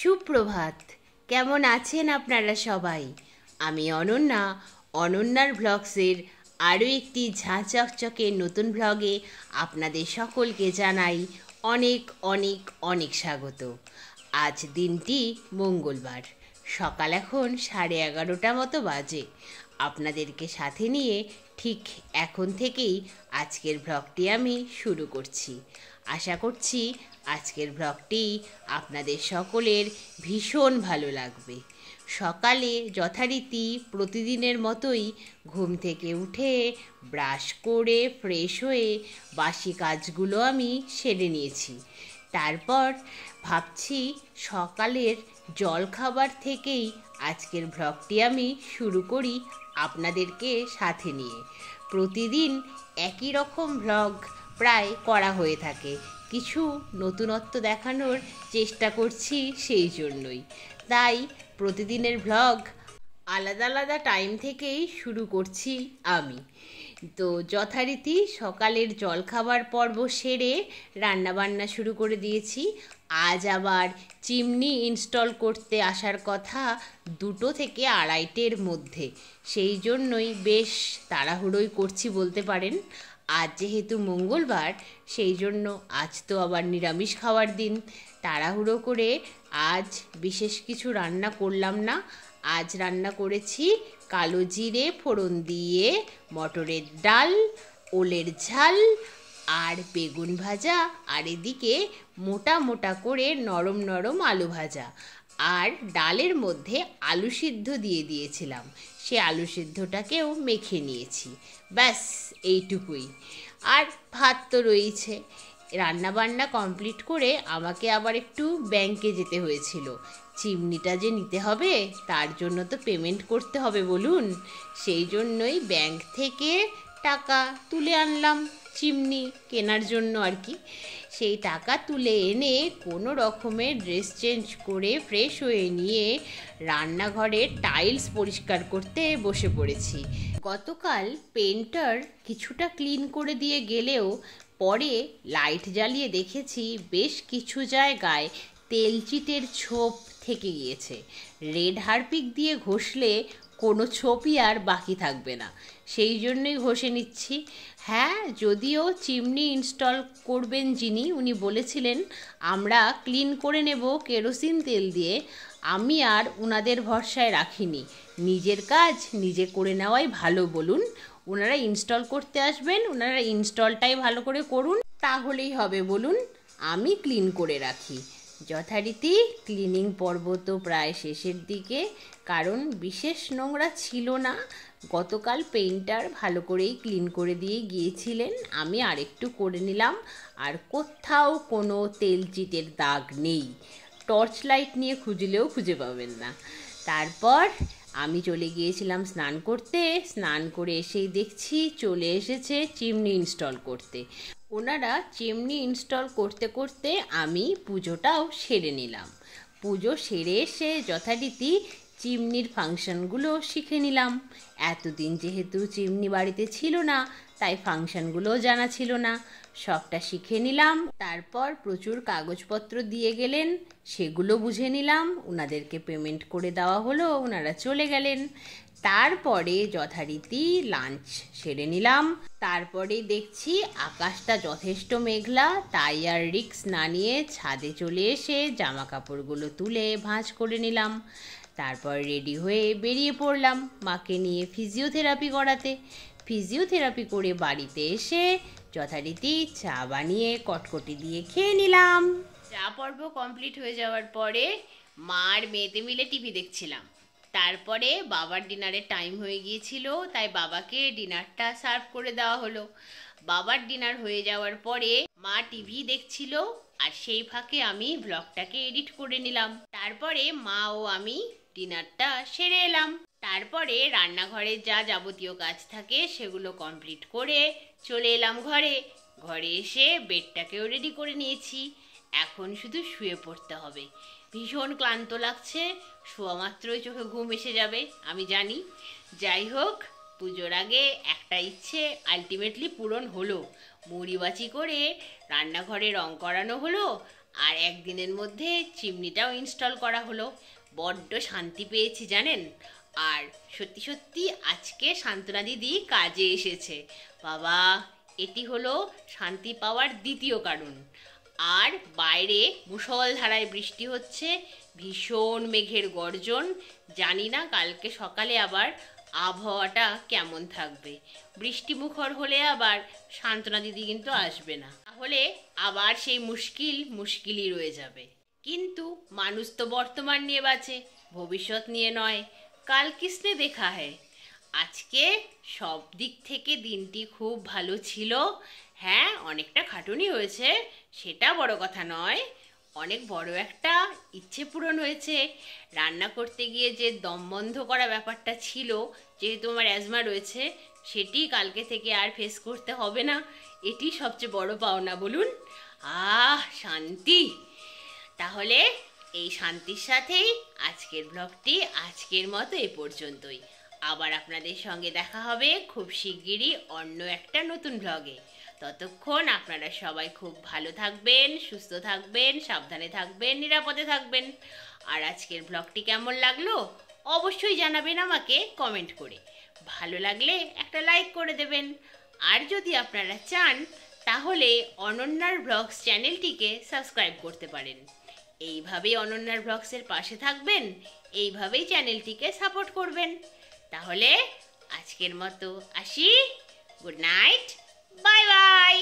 সুপ্রভাত। কেমন আছেন আপনারা সবাই? আমি অনন্যা, অনন্যার ব্লগসের আরও একটি ঝাঁ চকচকে নতুন ব্লগে আপনাদের সকলকে জানাই অনেক অনেক অনেক স্বাগত। আজ দিনটি মঙ্গলবার, সকাল এখন 11:30 মতো বাজে। আপনাদেরকে সাথে নিয়ে ঠিক এখন থেকেই আজকের ব্লগটি আমি শুরু করছি। আশা করছি আজকের ব্লগটি আপনাদের সকলের ভীষণ ভালো লাগবে। সকালে যথারীতি প্রতিদিনের মতোই ঘুম থেকে উঠে ব্রাশ করে ফ্রেশ হয়ে বাসি কাজগুলো আমি সেরে নিয়েছি। তারপর ভাবছি সকালের জলখাবার থেকেই আজকের ব্লগটি আমি শুরু করি আপনাদেরকে সাথে নিয়ে। প্রতিদিন একই রকম ব্লগ প্রায় করা হয়ে থাকে, কিছু নতুনত্ব দেখানোর চেষ্টা করছি সেই জন্যই। তাই প্রতিদিনের ব্লগ আলাদা আলাদা টাইম থেকেই শুরু করছি আমি। তো যথারীতি সকালের জলখাবার পর্ব সেরে রান্নাবান্না শুরু করে দিয়েছি। আজ আবার চিমনি ইনস্টল করতে আসার কথা 2 থেকে 2:30-এর মধ্যে, সেই জন্যই বেশ তাড়াহুড়োই করছি বলতে পারেন। আজ যেহেতু মঙ্গলবার, সেই জন্য আজ তো আবার নিরামিষ খাওয়ার দিন। তাড়াহুড়ো করে আজ বিশেষ কিছু রান্না করলাম না। আজ রান্না করেছি কালো জিরে ফোড়ন দিয়ে মটরের ডাল, ওলের ঝাল আর বেগুন ভাজা, আর এদিকে মোটা মোটা করে নরম নরম আলু ভাজা। আর ডালের মধ্যে আলু সিদ্ধ দিয়ে দিয়েছিলাম, সে আলু সিদ্ধটাকেও মেখে নিয়েছি। ব্যাস এইটুকুই। আর ভাত তো রয়েছে। রান্নাবান্না কমপ্লিট করে আমাকে আবার একটু ব্যাংকে যেতে হয়েছিল। চিমনিটা যে নিতে হবে তার জন্য তো পেমেন্ট করতে হবে বলুন, সেই জন্যই ব্যাংক থেকে টাকা তুলে আনলাম চিমনি কেনার জন্য আর কি। সেই টাকা তুলে এনে কোনো রকমের ড্রেস চেঞ্জ করে ফ্রেশ হয়ে নিয়ে রান্নাঘরে টাইলস পরিষ্কার করতে বসে পড়েছি। গতকাল পেন্টার কিছুটা ক্লিন করে দিয়ে গেলেও পরে লাইট জ্বালিয়ে দেখেছি বেশ কিছু জায়গায় তেলচিটের ছোপ থেকে গিয়েছে। রেড হারপিক দিয়ে ঘষলে কোনো ছোপই আর বাকি থাকবে না, সেই জন্যই ঘষে নিচ্ছি। হ্যাঁ, যদিও চিমনি ইনস্টল করবেন যিনি, উনি বলেছিলেন আমরা ক্লিন করে নেব কেরোসিন তেল দিয়ে। আমি আর ওনাদের ভরসায় রাখিনি, নিজের কাজ নিজে করে নেওয়াই ভালো বলুন। ওনারা ইনস্টল করতে আসবেন, ওনারা ইনস্টলটাই ভালো করে করুন, তাহলেই হবে বলুন। আমি ক্লিন করে রাখি। যথারীতি ক্লিনিং পর্ব তো প্রায় শেষের দিকে, কারণ বিশেষ নোংরা ছিল না। গতকাল পেইন্টার ভালো করেই ক্লিন করে দিয়ে গিয়েছিলেন, আমি আরেকটু করে নিলাম। আর কোথাও কোনো তেলচিটের দাগ নেই, টর্চ লাইট নিয়ে খুঁজলেও খুঁজে পাবেন না। তারপর আমি চলে গিয়েছিলাম স্নান করতে। স্নান করে এসেই দেখছি চলে এসেছে চিমনি ইনস্টল করতে। ওনারা চিমনি ইনস্টল করতে করতে আমি পুজোটাও সেরে নিলাম। পুজো সেরে এসে যথারীতি চিমনির ফাংশনগুলো শিখে নিলাম। এতদিন যেহেতু চিমনি বাড়িতে ছিল না, তাই ফাংশনগুলোও জানা ছিল না, সবটা শিখে নিলাম। তারপর প্রচুর কাগজপত্র দিয়ে গেলেন, সেগুলো বুঝে নিলাম। ওনাদেরকে পেমেন্ট করে দেওয়া হলো, ওনারা চলে গেলেন। তারপরে যথারীতি লাঞ্চ সেরে নিলাম। তারপরে দেখছি আকাশটা যথেষ্ট মেঘলা, তাই আর রিস্ক না নিয়ে ছাদে চলে এসে জামা কাপড়গুলো তুলে ভাঁজ করে নিলাম। তারপর রেডি হয়ে বেরিয়ে পড়লাম মাকে নিয়ে ফিজিওথেরাপি করাতে। ফিজিওথেরাপি করে বাড়িতে এসে যথারীতি চা বানিয়ে কটকটি দিয়ে খেয়ে নিলাম। চা পর্ব কমপ্লিট হয়ে যাওয়ার পরে মা আর মেয়েতে মিলে টিভি দেখছিলাম। তারপরে বাবার ডিনারের টাইম হয়ে গিয়েছিল, তাই বাবাকে ডিনারটা সার্ভ করে দেওয়া হলো। বাবার ডিনার হয়ে যাওয়ার পরে মা টিভি দেখছিল, আর সেই ফাঁকে আমি ব্লগটাকে এডিট করে নিলাম। তারপরে মা ও আমি ডিনারটা সেরে এলাম। তারপরে রান্নাঘরের যা যাবতীয় কাজ থাকে সেগুলো কমপ্লিট করে চলে এলাম ঘরে। ঘরে এসে বেডটাকেও রেডি করে নিয়েছি, এখন শুধু শুয়ে পড়তে হবে। ভীষণ ক্লান্ত লাগছে, শোয়া মাত্রই চোখে ঘুম এসে যাবে আমি জানি। যাই হোক, পুজোর আগে একটা ইচ্ছে আলটিমেটলি পূরণ হলো। মুড়িবাচি করে রান্নাঘরে রং করানো হলো, আর একদিনের মধ্যে চিমনিটাও ইনস্টল করা হলো। বড্ড শান্তি পেয়েছি জানেন। আর সত্যি সত্যি আজকে সান্ত্বনা দিদি কাজে এসেছে। বাবা, এটি হলো শান্তি পাওয়ার দ্বিতীয় কারণ। আর বাইরে মুষলধারায় বৃষ্টি হচ্ছে, ভীষণ মেঘের গর্জন। জানি না কালকে সকালে আবার আবহাওয়াটা কেমন থাকবে। বৃষ্টি মুখর হলে আবার সান্ত্বনা দিদি কিন্তু আসবে না, তাহলে আবার সেই মুশকিলই রয়ে যাবে। কিন্তু মানুষ তো বর্তমান নিয়ে বাঁচে, ভবিষ্যৎ নিয়ে নয়। কাল কিসনে দেখা হ্যায়। আজকে সব দিক থেকে দিনটি খুব ভালো ছিল। হ্যাঁ, অনেকটা খাটুনি হয়েছে, সেটা বড় কথা নয়। অনেক বড় একটা ইচ্ছে পূরণ হয়েছে। রান্না করতে গিয়ে যে দম বন্ধ করা ব্যাপারটা ছিল, যেহেতু আমার অ্যাজমা রয়েছে, সেটি কালকে থেকে আর ফেস করতে হবে না। এটি সবচেয়ে বড় পাওনা বলুন। শান্তি। তাহলে এই শান্তির সাথেই আজকের ব্লগটি আজকের মতো এ পর্যন্তই। আবার আপনাদের সঙ্গে দেখা হবে খুব শিগগিরই অন্য একটা নতুন ব্লগে। ততক্ষণ আপনারা সবাই খুব ভালো থাকবেন, সুস্থ থাকবেন, সাবধানে থাকবেন, নিরাপদে থাকবেন। আর আজকের ব্লগটি কেমন লাগলো অবশ্যই জানাবেন আমাকে কমেন্ট করে। ভালো লাগলে একটা লাইক করে দেবেন। আর যদি আপনারা চান তাহলে অনন্যার ব্লগস চ্যানেলটিকে সাবস্ক্রাইব করতে পারেন। এইভাবেই অনন্যার ব্লগসের পাশে থাকবেন, এইভাবেই চ্যানেলটিকে সাপোর্ট করবেন। তাহলে আজকের মতো আসি। Good night, bye bye.